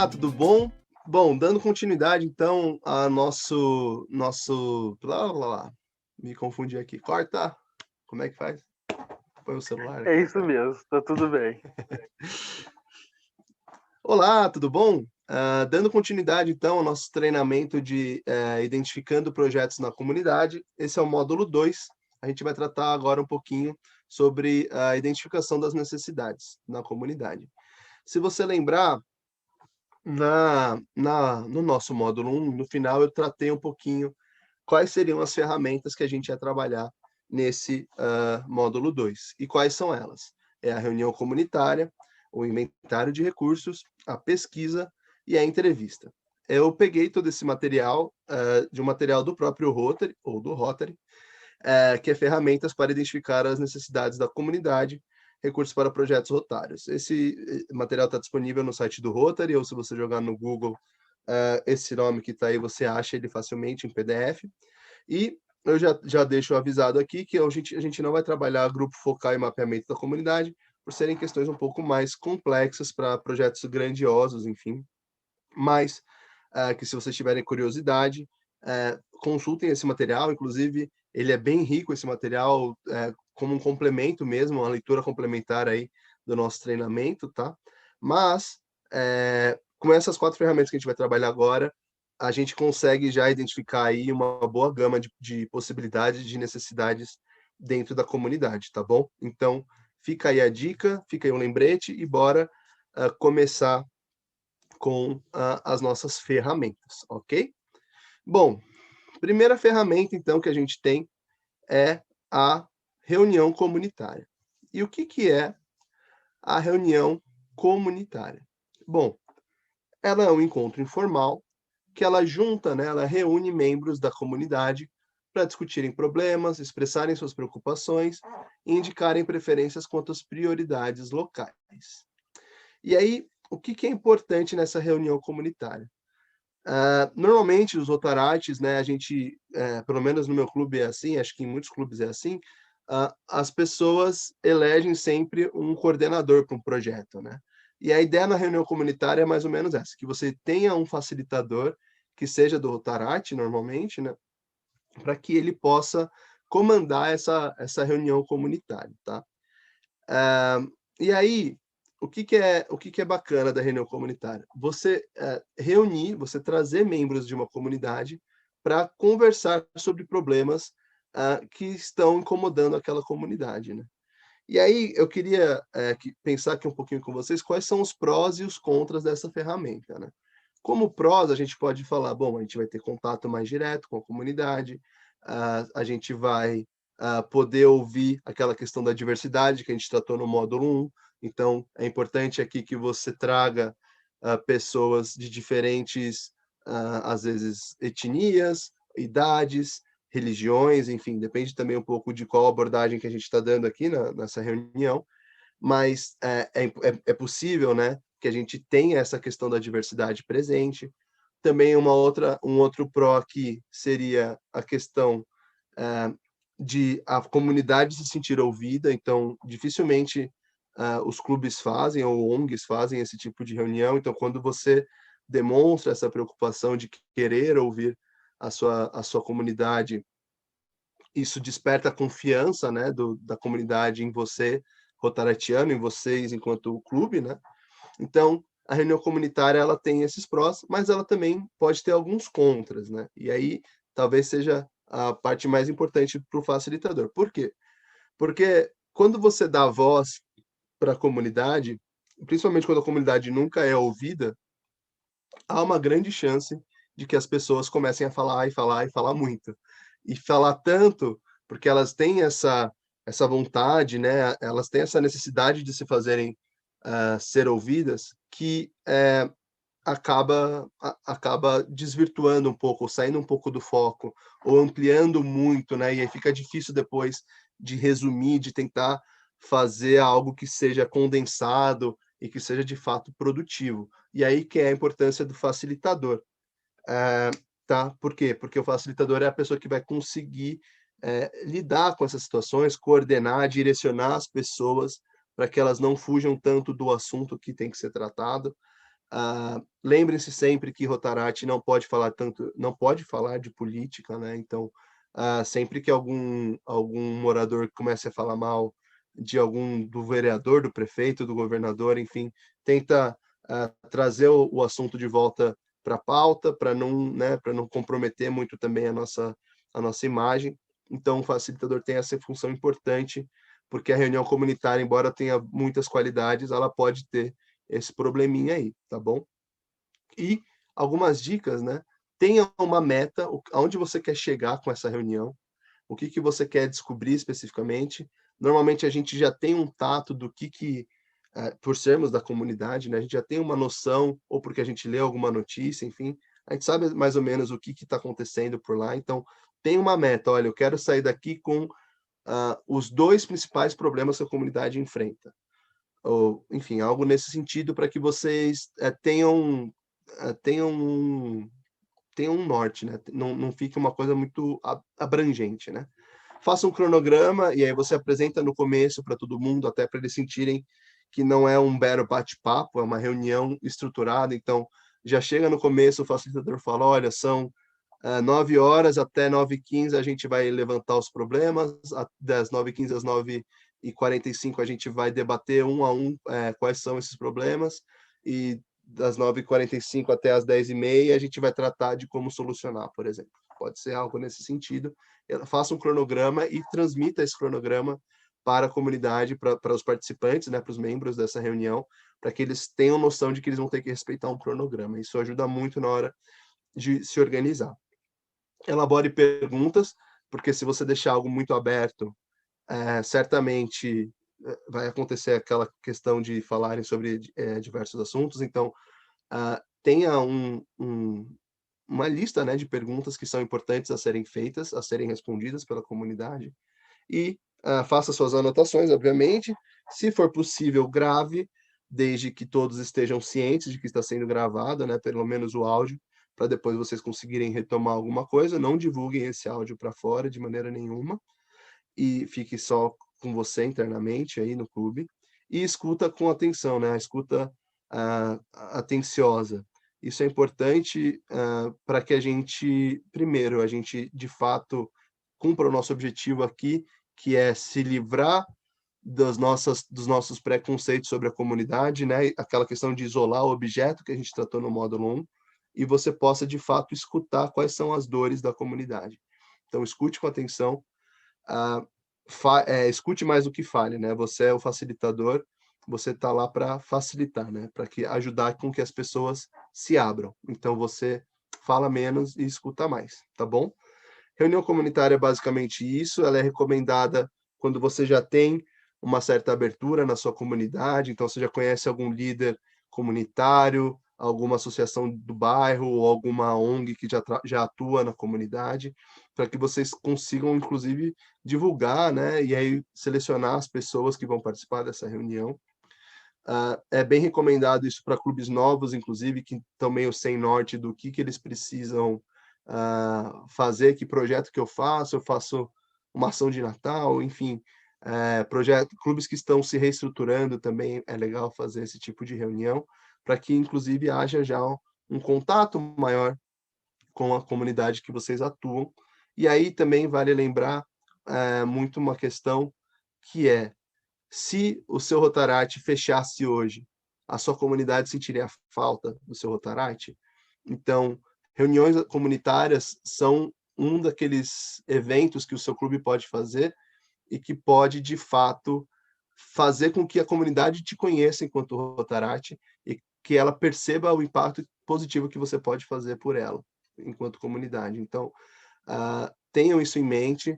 Olá, tudo bom? Bom, dando continuidade então a nosso blá blá blá. Me confundi aqui. Corta? Como é que faz? Põe o celular É aqui isso atrás. mesmo, tá tudo bem. Olá, tudo bom? Dando continuidade então ao nosso treinamento de identificando projetos na comunidade. Esse é o módulo 2. A gente vai tratar agora um pouquinho sobre a identificação das necessidades na comunidade. Se você lembrar, no nosso módulo 1, no final, eu tratei um pouquinho quais seriam as ferramentas que a gente ia trabalhar nesse módulo 2. E quais são elas? É a reunião comunitária, o inventário de recursos, a pesquisa e a entrevista. Eu peguei todo esse material de um material do próprio Rotary, ou do Rotary, que é ferramentas para identificar as necessidades da comunidade, recursos para projetos rotários. Esse material está disponível no site do Rotary, ou se você jogar no Google esse nome que está aí, você acha ele facilmente em PDF. E eu já deixo avisado aqui que a gente não vai trabalhar grupo focal e mapeamento da comunidade, por serem questões um pouco mais complexas para projetos grandiosos, enfim. Mas que se vocês tiverem curiosidade, consultem esse material, inclusive ele é bem rico esse material, como um complemento mesmo, uma leitura complementar aí do nosso treinamento, tá? Mas, com essas 4 ferramentas que a gente vai trabalhar agora, a gente consegue já identificar aí uma boa gama de possibilidades, de necessidades dentro da comunidade, tá bom? Então, fica aí a dica, fica aí um lembrete e bora começar com as nossas ferramentas, ok? Bom, primeira ferramenta, então, que a gente tem é a reunião comunitária. E o que que é a reunião comunitária? Bom, ela é um encontro informal que ela junta, né, ela reúne membros da comunidade para discutirem problemas, expressarem suas preocupações e indicarem preferências quanto às prioridades locais. E aí, o que que é importante nessa reunião comunitária? Normalmente os Rotaract, né, a gente, pelo menos no meu clube é assim, acho que em muitos clubes é assim, as pessoas elegem sempre um coordenador para um projeto, né. E a ideia na reunião comunitária é mais ou menos essa, que você tenha um facilitador, que seja do Rotaract normalmente, né, para que ele possa comandar essa reunião comunitária, tá. Ah, e aí, o que que é bacana da reunião comunitária? Você, reunir, você trazer membros de uma comunidade para conversar sobre problemas, que estão incomodando aquela comunidade, né. E aí eu queria, pensar aqui um pouquinho com vocês quais são os prós e os contras dessa ferramenta, né. Como prós, a gente pode falar: bom, a gente vai ter contato mais direto com a comunidade, a gente vai, poder ouvir aquela questão da diversidade que a gente tratou no módulo 1, então é importante aqui que você traga, pessoas de diferentes, às vezes, etnias, idades, religiões, enfim, depende também um pouco de qual abordagem que a gente está dando aqui nessa reunião, mas é possível, né, que a gente tenha essa questão da diversidade presente. Também um outro pró aqui seria a questão, eh, de a comunidade se sentir ouvida, então dificilmente, os clubes fazem ou ONGs fazem esse tipo de reunião, então quando você demonstra essa preocupação de querer ouvir a sua comunidade, isso desperta a confiança, né, da comunidade em você, rotaratiano, em vocês enquanto clube, né. Então, a reunião comunitária ela tem esses prós, mas ela também pode ter alguns contras, né. E aí, talvez seja a parte mais importante para o facilitador. Por quê? Porque quando você dá voz para a comunidade, principalmente quando a comunidade nunca é ouvida, há uma grande chance de que as pessoas comecem a falar e falar e falar muito. E falar tanto, porque elas têm essa vontade, né, elas têm essa necessidade de se fazerem, ser ouvidas, que, acaba desvirtuando um pouco, saindo um pouco do foco, ou ampliando muito, né, e aí fica difícil depois de resumir, de tentar fazer algo que seja condensado e que seja de fato produtivo. E aí que é a importância do facilitador, eh, tá. Por quê? Porque o facilitador é a pessoa que vai conseguir, lidar com essas situações, coordenar, direcionar as pessoas para que elas não fujam tanto do assunto que tem que ser tratado, Lembrem-se sempre que Rotaract não pode falar de política, né? Então, sempre que algum morador comece a falar mal do vereador, do prefeito, do governador, enfim, tenta trazer o assunto de volta para a pauta, para não, né, para não comprometer muito também a nossa imagem. Então, o facilitador tem essa função importante, porque a reunião comunitária, embora tenha muitas qualidades, ela pode ter esse probleminha aí, tá bom? E algumas dicas, né? Tenha uma meta, aonde você quer chegar com essa reunião, o que que você quer descobrir especificamente. Normalmente a gente já tem um tato do que por sermos da comunidade, né? A gente já tem uma noção, ou porque a gente lê alguma notícia, enfim, a gente sabe mais ou menos o que está acontecendo por lá. Então, tem uma meta. Olha, eu quero sair daqui com os dois principais problemas que a comunidade enfrenta, ou enfim, algo nesse sentido para que vocês tenham tenham um norte, né? Não fique uma coisa muito abrangente, né? Faça um cronograma e aí você apresenta no começo para todo mundo, até para eles sentirem que não é um mero bate-papo, é uma reunião estruturada. Então, já chega no começo, o facilitador fala: olha, são 9 horas até 9h15 a gente vai levantar os problemas, das 9h15 às 9h45 a gente vai debater um a um quais são esses problemas, e das 9h45 até as 10h30 a gente vai tratar de como solucionar, por exemplo. Pode ser algo nesse sentido. Faça um cronograma e transmita esse cronograma para a comunidade, para os participantes, né, para os membros dessa reunião, para que eles tenham noção de que eles vão ter que respeitar um cronograma. Isso ajuda muito na hora de se organizar. Elabore perguntas, porque se você deixar algo muito aberto, certamente vai acontecer aquela questão de falarem sobre diversos assuntos. Então, tenha uma lista, né, de perguntas que são importantes a serem feitas, a serem respondidas pela comunidade, e faça suas anotações, obviamente. Se for possível, grave, desde que todos estejam cientes de que está sendo gravado, né, pelo menos o áudio, para depois vocês conseguirem retomar alguma coisa. Não divulguem esse áudio para fora de maneira nenhuma, e fique só com você internamente aí no clube. E escuta com atenção, né? A escuta atenciosa. Isso é importante para que primeiro, a gente de fato cumpra o nosso objetivo aqui, que é se livrar dos nossos preconceitos sobre a comunidade, né? Aquela questão de isolar o objeto que a gente tratou no módulo 1, e você possa de fato escutar quais são as dores da comunidade. Então, escute com atenção, escute mais do que fale, né? Você é o facilitador, você está lá para facilitar, né? Para ajudar com que as pessoas se abram. Então, você fala menos e escuta mais, tá bom? Reunião comunitária é basicamente isso. Ela é recomendada quando você já tem uma certa abertura na sua comunidade. Então, você já conhece algum líder comunitário, alguma associação do bairro ou alguma ONG que já atua na comunidade, para que vocês consigam, inclusive, divulgar, né? E aí selecionar as pessoas que vão participar dessa reunião. É bem recomendado isso para clubes novos, inclusive, que estão meio sem norte do que eles precisam fazer, que projeto que eu faço uma ação de Natal, enfim, clubes que estão se reestruturando também é legal fazer esse tipo de reunião, para que, inclusive, haja já um contato maior com a comunidade que vocês atuam. E aí também vale lembrar muito uma questão que se o seu Rotaract fechasse hoje, a sua comunidade sentiria falta do seu Rotaract? Então, reuniões comunitárias são um daqueles eventos que o seu clube pode fazer e que pode, de fato, fazer com que a comunidade te conheça enquanto Rotaract e que ela perceba o impacto positivo que você pode fazer por ela, enquanto comunidade. Então, tenham isso em mente.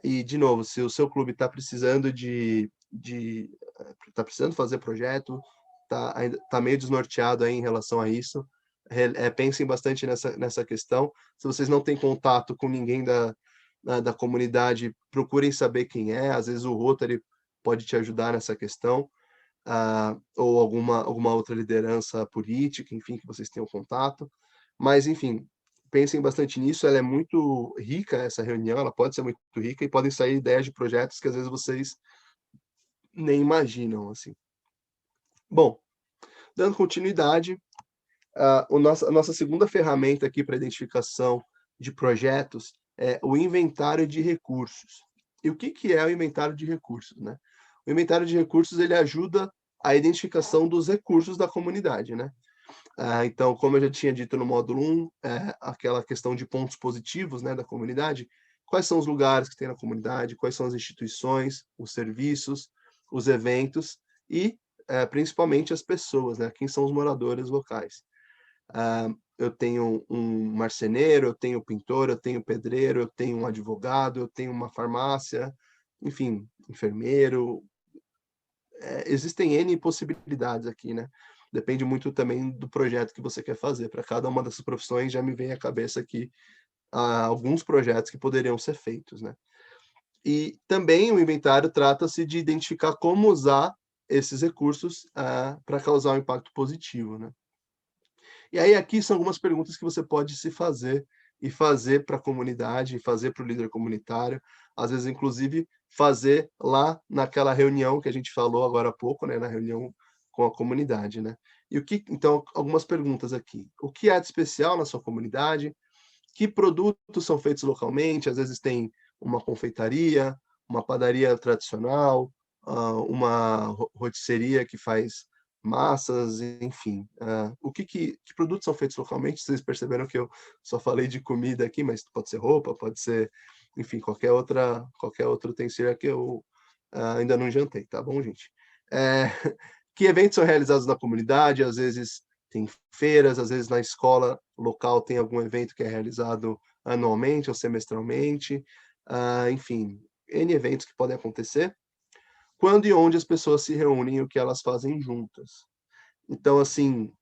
E, de novo, se o seu clube está precisando tá precisando fazer projeto, tá meio desnorteado aí em relação a isso, pensem bastante nessa questão. Se vocês não têm contato com ninguém da comunidade, procurem saber quem é. Às vezes o Rotary pode te ajudar nessa questão, ou alguma outra liderança política, enfim, que vocês tenham contato. Mas, enfim, pensem bastante nisso. Ela é muito rica, essa reunião, ela pode ser muito rica, e podem sair ideias de projetos que às vezes vocês nem imaginam, assim. Bom, dando continuidade, a nossa segunda ferramenta aqui para identificação de projetos é o inventário de recursos. E o que que é o inventário de recursos, né? O inventário de recursos, ele ajuda a identificação dos recursos da comunidade, né? Então, como eu já tinha dito no módulo 1, aquela questão de pontos positivos, né, da comunidade, quais são os lugares que tem na comunidade, quais são as instituições, os serviços, os eventos e, principalmente, as pessoas, né, quem são os moradores locais. Eu tenho um marceneiro, eu tenho um pintor, eu tenho um pedreiro, eu tenho um advogado, eu tenho uma farmácia, enfim, enfermeiro. Existem N possibilidades aqui, né? Depende muito também do projeto que você quer fazer. Para cada uma dessas profissões já me vem à cabeça aqui alguns projetos que poderiam ser feitos, né? E também o inventário trata-se de identificar como usar esses recursos para causar um impacto positivo, né? E aí aqui são algumas perguntas que você pode se fazer e fazer para a comunidade, fazer para o líder comunitário, às vezes inclusive fazer lá naquela reunião que a gente falou agora há pouco, né, na reunião com a comunidade, né. E o que então, algumas perguntas aqui: o que há de especial na sua comunidade? Que produtos são feitos localmente? Às vezes tem uma confeitaria, uma padaria tradicional, uma rotisserie que faz massas, enfim. O que produtos são feitos localmente? Vocês perceberam que eu só falei de comida aqui, mas pode ser roupa, pode ser, enfim, qualquer outro utensílio que eu ainda não jantei, tá bom, gente? Eh, que eventos são realizados na comunidade? Às vezes tem feiras, às vezes na escola local tem algum evento que é realizado anualmente ou semestralmente, enfim, N eventos que podem acontecer. Quando e onde as pessoas se reúnem e o que elas fazem juntas. Então, assim,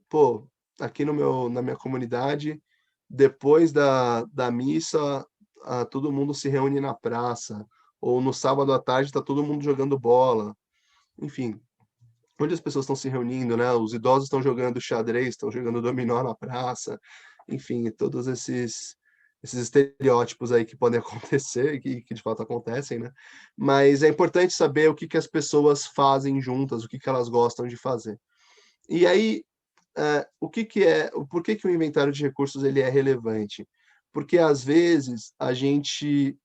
pô, aqui no na minha comunidade, depois da missa, todo mundo se reúne na praça, ou no sábado à tarde está todo mundo jogando bola. Enfim, onde as pessoas estão se reunindo, né? Os idosos estão jogando xadrez, estão jogando dominó na praça, enfim, todos esses estereótipos aí que podem acontecer e que de fato acontecem, né? Mas é importante saber o que que as pessoas fazem juntas, o que que elas gostam de fazer. E aí, o que que é por que que o inventário de recursos ele é relevante? Porque às vezes a gente,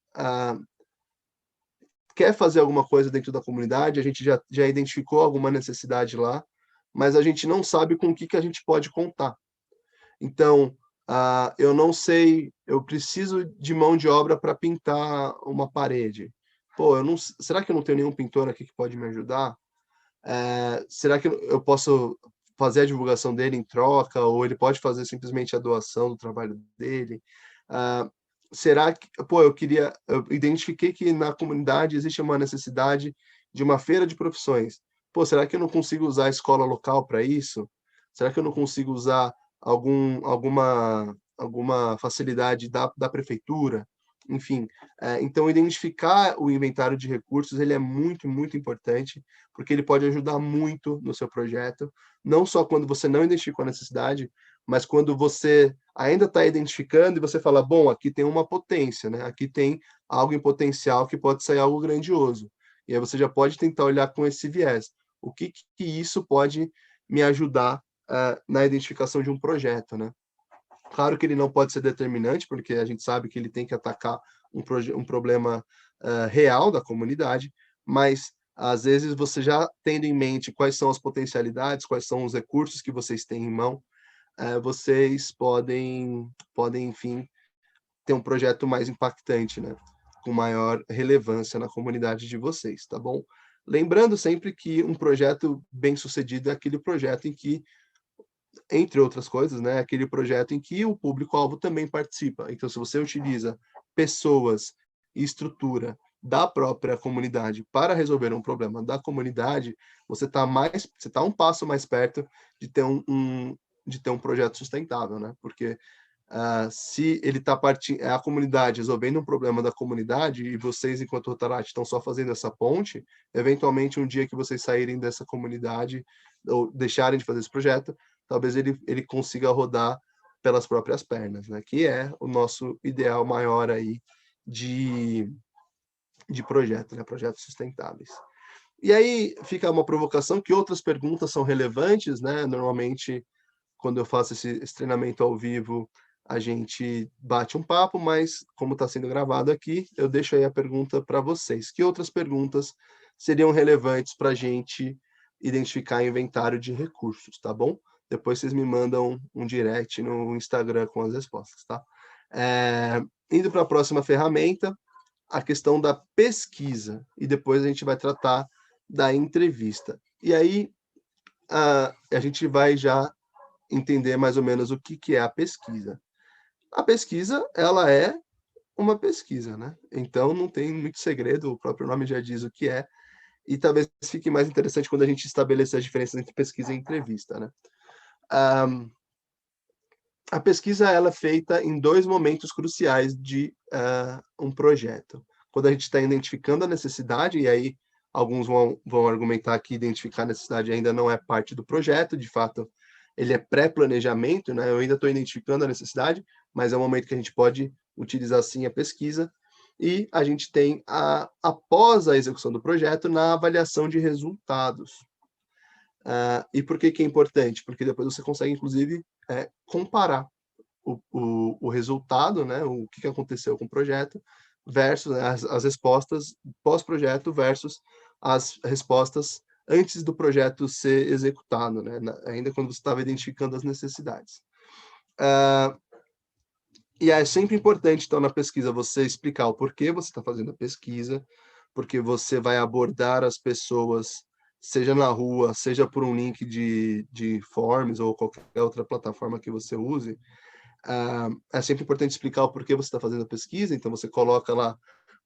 quer fazer alguma coisa dentro da comunidade, a gente já identificou alguma necessidade lá, mas a gente não sabe com o que que a gente pode contar. Então, eu não sei, eu preciso de mão de obra para pintar uma parede. Pô, eu não será que eu não tenho nenhum pintor aqui que pode me ajudar? Será que eu posso fazer a divulgação dele em troca, ou ele pode fazer simplesmente a doação do trabalho dele? Ah, será que, pô, eu identifiquei que na comunidade existe uma necessidade de uma feira de profissões. Pô, será que eu não consigo usar a escola local para isso? Será que eu não consigo usar alguma facilidade da prefeitura? Enfim, então identificar o inventário de recursos, ele é muito, muito importante, porque ele pode ajudar muito no seu projeto, não só quando você não identificou a necessidade, mas quando você ainda está identificando e você fala, bom, aqui tem uma potência, né? Aqui tem algo em potencial que pode sair algo grandioso. E aí você já pode tentar olhar com esse viés. O que que isso pode me ajudar na identificação de um projeto, né? Claro que ele não pode ser determinante, porque a gente sabe que ele tem que atacar um problema real da comunidade, mas às vezes você já tendo em mente quais são as potencialidades, quais são os recursos que vocês têm em mão, vocês podem, enfim, ter um projeto mais impactante, né? Com maior relevância na comunidade de vocês, tá bom? Lembrando sempre que um projeto bem-sucedido é aquele projeto em que, entre outras coisas, né, aquele projeto em que o público-alvo também participa. Então, se você utiliza pessoas e estrutura da própria comunidade para resolver um problema da comunidade, você tá um passo mais perto de ter de ter um projeto sustentável, né? Porque se ele está partindo, é a comunidade resolvendo um problema da comunidade e vocês, enquanto Rotaract, estão só fazendo essa ponte, eventualmente um dia que vocês saírem dessa comunidade ou deixarem de fazer esse projeto, talvez ele consiga rodar pelas próprias pernas, né? Que é o nosso ideal maior aí de, de projeto, né? Projetos sustentáveis. E aí fica uma provocação que outras perguntas são relevantes, né? Normalmente, quando eu faço esse treinamento ao vivo, a gente bate um papo, mas como está sendo gravado aqui, eu deixo aí a pergunta para vocês. Que outras perguntas seriam relevantes para a gente identificar inventário de recursos, tá bom? Depois vocês me mandam um direct no Instagram com as respostas, tá? Indo para a próxima ferramenta, a questão da pesquisa, e depois a gente vai tratar da entrevista. E aí a gente vai já entender mais ou menos o que é a pesquisa. A pesquisa, ela é uma pesquisa, né? Então não tem muito segredo, o próprio nome já diz o que é, e talvez fique mais interessante quando a gente estabelecer as diferenças entre pesquisa e entrevista, né? A pesquisa ela é feita em dois momentos cruciais de um projeto. Quando a gente está identificando a necessidade, e aí alguns vão argumentar que identificar a necessidade ainda não é parte do projeto, de fato, ele é pré-planejamento, né? Eu ainda estou identificando a necessidade, mas é um momento que a gente pode utilizar sim a pesquisa. E a gente tem, após a execução do projeto, na avaliação de resultados. E por que é importante? Porque depois você consegue, inclusive, comparar o resultado, né, o que aconteceu com o projeto, versus, né, as respostas pós-projeto versus as respostas antes do projeto ser executado, né, ainda quando você estava identificando as necessidades. E é sempre importante, então, na pesquisa, você explicar o porquê você está fazendo a pesquisa, porque você vai abordar as pessoas, seja na rua, seja por um link de Forms ou qualquer outra plataforma que você use. É sempre importante explicar o porquê você está fazendo a pesquisa, então você coloca lá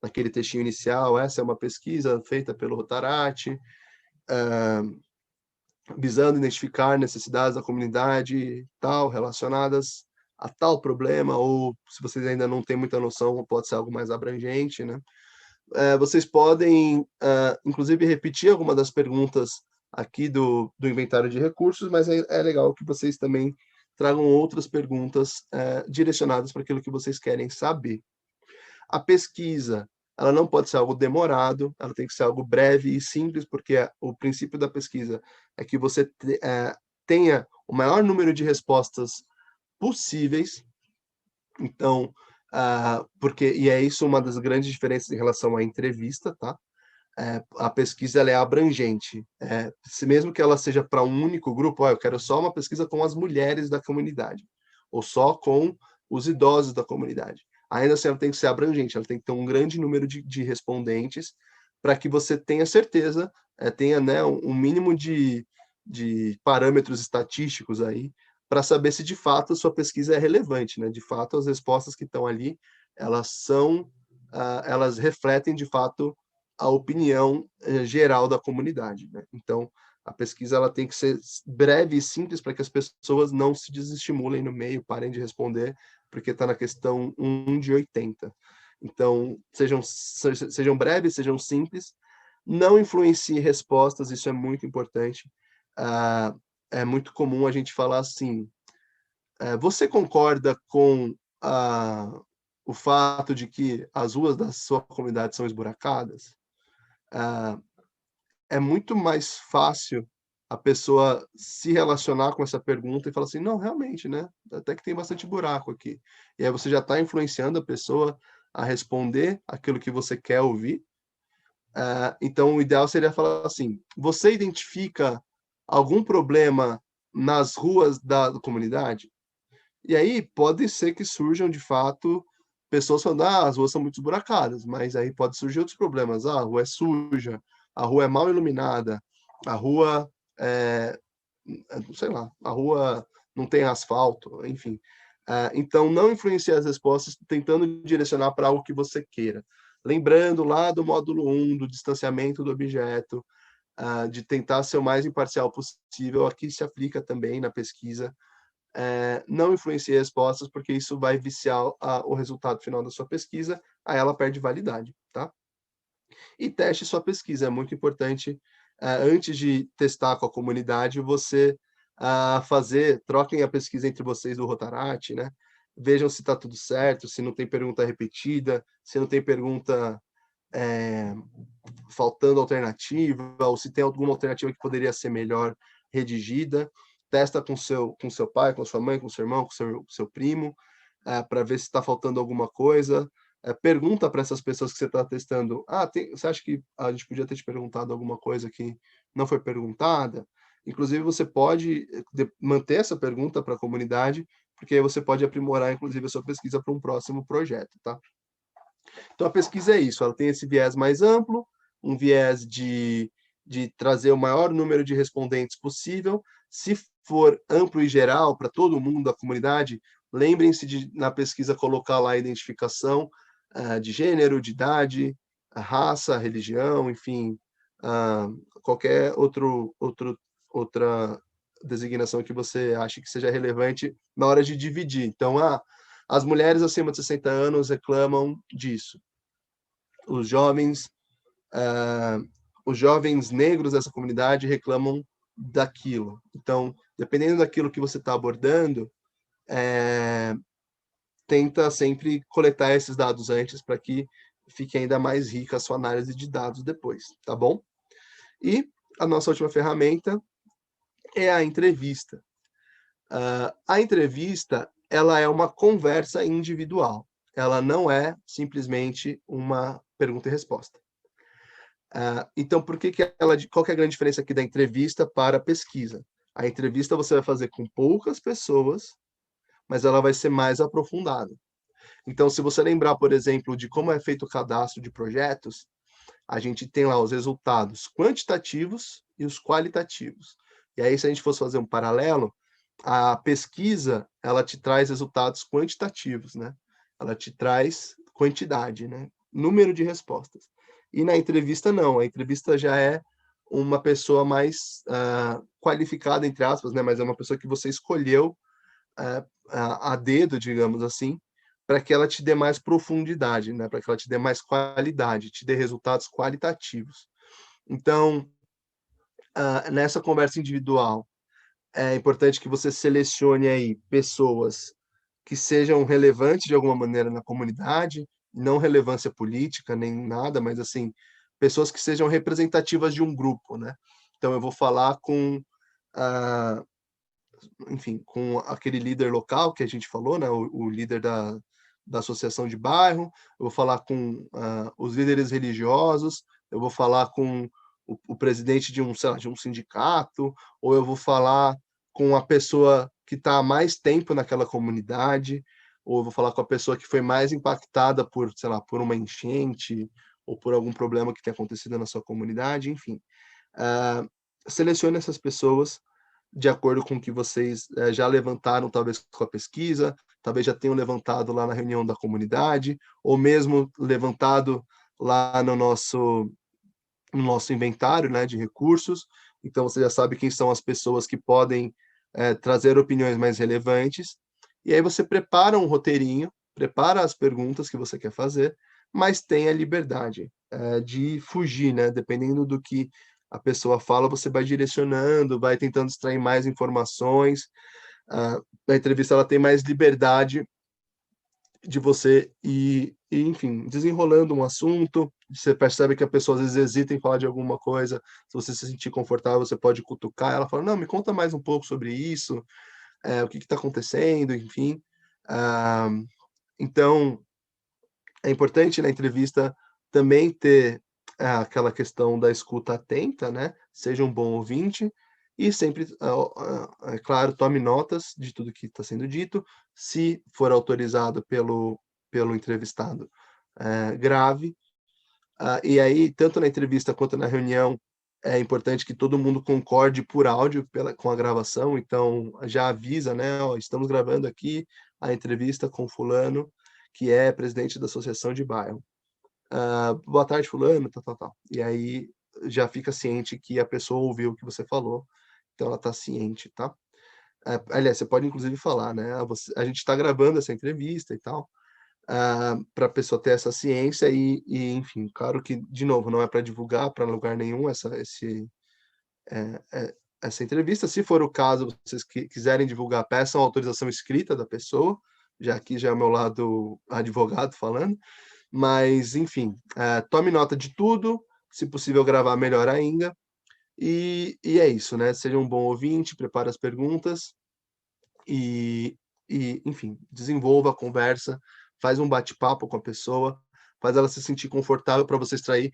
naquele textinho inicial, essa é uma pesquisa feita pelo Rotaract, visando identificar necessidades da comunidade tal, relacionadas a tal problema, ou se vocês ainda não têm muita noção, pode ser algo mais abrangente, né? Vocês podem, inclusive, repetir alguma das perguntas aqui do inventário de recursos, mas é legal que vocês também tragam outras perguntas direcionadas para aquilo que vocês querem saber. A pesquisa, ela não pode ser algo demorado, ela tem que ser algo breve e simples, porque o princípio da pesquisa é que você tenha o maior número de respostas possíveis. Então, e é isso uma das grandes diferenças em relação à entrevista, tá? A pesquisa ela é abrangente. Se mesmo que ela seja para um único grupo, eu quero só uma pesquisa com as mulheres da comunidade, ou só com os idosos da comunidade. Ainda assim, ela tem que ser abrangente, ela tem que ter um grande número de respondentes para que você tenha certeza, tenha, né, um mínimo de parâmetros estatísticos aí, para saber se de fato a sua pesquisa é relevante, né? De fato, as respostas que estão ali, elas refletem de fato a opinião geral da comunidade, né? Então, a pesquisa ela tem que ser breve e simples para que as pessoas não se desestimulem no meio, parem de responder, porque está na questão 1 de 80. Então, sejam breves, sejam simples, não influencie respostas, isso é muito importante. É muito comum a gente falar assim, você concorda com o fato de que as ruas da sua comunidade são esburacadas? É muito mais fácil a pessoa se relacionar com essa pergunta e falar assim, não, realmente, né? Até que tem bastante buraco aqui. E aí você já está influenciando a pessoa a responder aquilo que você quer ouvir. Então, o ideal seria falar assim, você identifica algum problema nas ruas da comunidade? E aí pode ser que surjam, de fato, pessoas falando, as ruas são muito esburacadas, mas aí pode surgir outros problemas. A rua é suja, a rua é mal iluminada, a rua sei lá, a rua não tem asfalto, enfim. Então, não influencie as respostas tentando direcionar para algo que você queira. Lembrando lá do módulo 1, do distanciamento do objeto, de tentar ser o mais imparcial possível, aqui se aplica também na pesquisa. Não influencie respostas, porque isso vai viciar o resultado final da sua pesquisa, aí ela perde validade, tá? E teste sua pesquisa, é muito importante, antes de testar com a comunidade, você troquem a pesquisa entre vocês do Rotaract, né? Vejam se está tudo certo, se não tem pergunta repetida, se não tem pergunta faltando alternativa, ou se tem alguma alternativa que poderia ser melhor redigida. Testa com seu pai, com sua mãe, com seu irmão, com seu primo, para ver se está faltando alguma coisa. Pergunta para essas pessoas que você está testando: você acha que a gente podia ter te perguntado alguma coisa que não foi perguntada? Inclusive, você pode manter essa pergunta para a comunidade, porque aí você pode aprimorar, inclusive, a sua pesquisa para um próximo projeto, tá? Então, a pesquisa é isso, ela tem esse viés mais amplo, um viés de trazer o maior número de respondentes possível. Se for amplo e geral para todo mundo da comunidade, lembrem-se de, na pesquisa, colocar lá a identificação de gênero, de idade, a raça, a religião, enfim, qualquer outra designação que você ache que seja relevante na hora de dividir. Então, as mulheres acima de 60 anos reclamam disso. Os jovens, os jovens negros dessa comunidade reclamam daquilo. Então, dependendo daquilo que você está abordando, tenta sempre coletar esses dados antes para que fique ainda mais rica a sua análise de dados depois, tá bom? E a nossa última ferramenta é a entrevista. A entrevista, ela é uma conversa individual. Ela não é simplesmente uma pergunta e resposta. Então, qual que é a grande diferença aqui da entrevista para a pesquisa? A entrevista você vai fazer com poucas pessoas, mas ela vai ser mais aprofundada. Então, se você lembrar, por exemplo, de como é feito o cadastro de projetos, a gente tem lá os resultados quantitativos e os qualitativos. E aí, se a gente fosse fazer um paralelo, a pesquisa, ela te traz resultados quantitativos, né? Ela te traz quantidade, né? Número de respostas. E na entrevista, não. A entrevista já é uma pessoa mais qualificada, entre aspas, né? Mas é uma pessoa que você escolheu a dedo, digamos assim, para que ela te dê mais profundidade, né? Para que ela te dê mais qualidade, te dê resultados qualitativos. Então, nessa conversa individual, é importante que você selecione aí pessoas que sejam relevantes de alguma maneira na comunidade, não relevância política nem nada, mas assim, pessoas que sejam representativas de um grupo, né? Então eu vou falar enfim, com aquele líder local que a gente falou, né? O líder da associação de bairro, eu vou falar com os líderes religiosos, eu vou falar com o presidente de sei lá, de um sindicato, ou eu vou falar com a pessoa que está há mais tempo naquela comunidade, ou eu vou falar com a pessoa que foi mais impactada por, sei lá, por uma enchente, ou por algum problema que tenha acontecido na sua comunidade, enfim. Selecione essas pessoas de acordo com o que vocês já levantaram, talvez com a pesquisa, talvez já tenham levantado lá na reunião da comunidade, ou mesmo levantado lá no nosso inventário, né, de recursos. Então, você já sabe quem são as pessoas que podem trazer opiniões mais relevantes. E aí você prepara um roteirinho, prepara as perguntas que você quer fazer, mas tem a liberdade de fugir, né? Dependendo do que a pessoa fala, você vai direcionando, vai tentando extrair mais informações. A entrevista ela tem mais liberdade de você enfim, desenrolando um assunto. Você percebe que a pessoa às vezes hesita em falar de alguma coisa. Se você se sentir confortável, você pode cutucar. Ela fala: Não, me conta mais um pouco sobre isso, o que está acontecendo, enfim. Então, é importante na entrevista também ter aquela questão da escuta atenta, né? Seja um bom ouvinte e sempre, é claro, tome notas de tudo que está sendo dito. Se for autorizado pelo entrevistado, grave. E aí, tanto na entrevista quanto na reunião, é importante que todo mundo concorde por áudio com a gravação. Então, já avisa, né? Ó, estamos gravando aqui a entrevista com fulano, que é presidente da associação de bairro. Boa tarde, fulano, tal, tal, tal. E aí já fica ciente que a pessoa ouviu o que você falou, então ela está ciente, tá? Aliás, você pode inclusive falar, né? A gente está gravando essa entrevista e tal, para a pessoa ter essa ciência enfim, claro que, de novo, não é para divulgar para lugar nenhum essa entrevista. Se for o caso, vocês quiserem divulgar, peçam autorização escrita da pessoa, já aqui já é o meu lado advogado falando. Mas, enfim, tome nota de tudo, se possível gravar melhor ainda, e é isso, né? Seja um bom ouvinte, prepare as perguntas e, enfim, desenvolva a conversa, faz um bate-papo com a pessoa, faz ela se sentir confortável para você extrair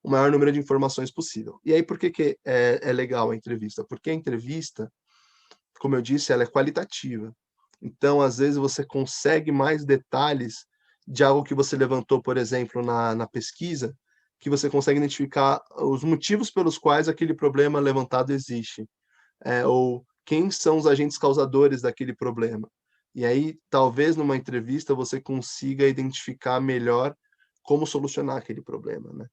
o maior número de informações possível. E aí, por que é legal a entrevista? Porque a entrevista, como eu disse, ela é qualitativa. Então, às vezes, você consegue mais detalhes de algo que você levantou, por exemplo, na pesquisa, que você consegue identificar os motivos pelos quais aquele problema levantado existe, ou quem são os agentes causadores daquele problema. E aí, talvez numa entrevista você consiga identificar melhor como solucionar aquele problema, né?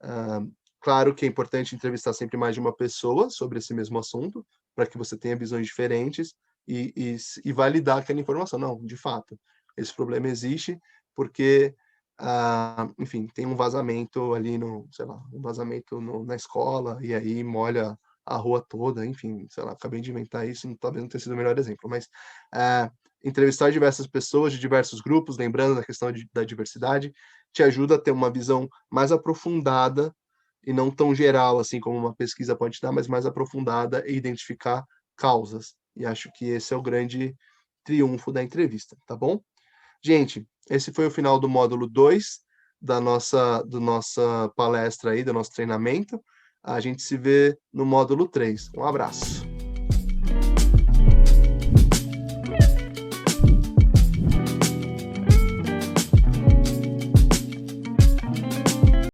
Ah, claro que é importante entrevistar sempre mais de uma pessoa sobre esse mesmo assunto, para que você tenha visões diferentes e validar aquela informação. Não, de fato, esse problema existe porque, enfim, tem um vazamento ali no, sei lá, um vazamento na escola e aí molha a rua toda, enfim, sei lá, acabei de inventar isso, talvez não tenha sido o melhor exemplo, mas entrevistar diversas pessoas de diversos grupos, lembrando da questão da diversidade, te ajuda a ter uma visão mais aprofundada e não tão geral assim como uma pesquisa pode dar, mas mais aprofundada e identificar causas. E acho que esse é o grande triunfo da entrevista, tá bom? Gente, esse foi o final do módulo 2 do nossa palestra aí, do nosso treinamento. A gente se vê no módulo 3. Um abraço.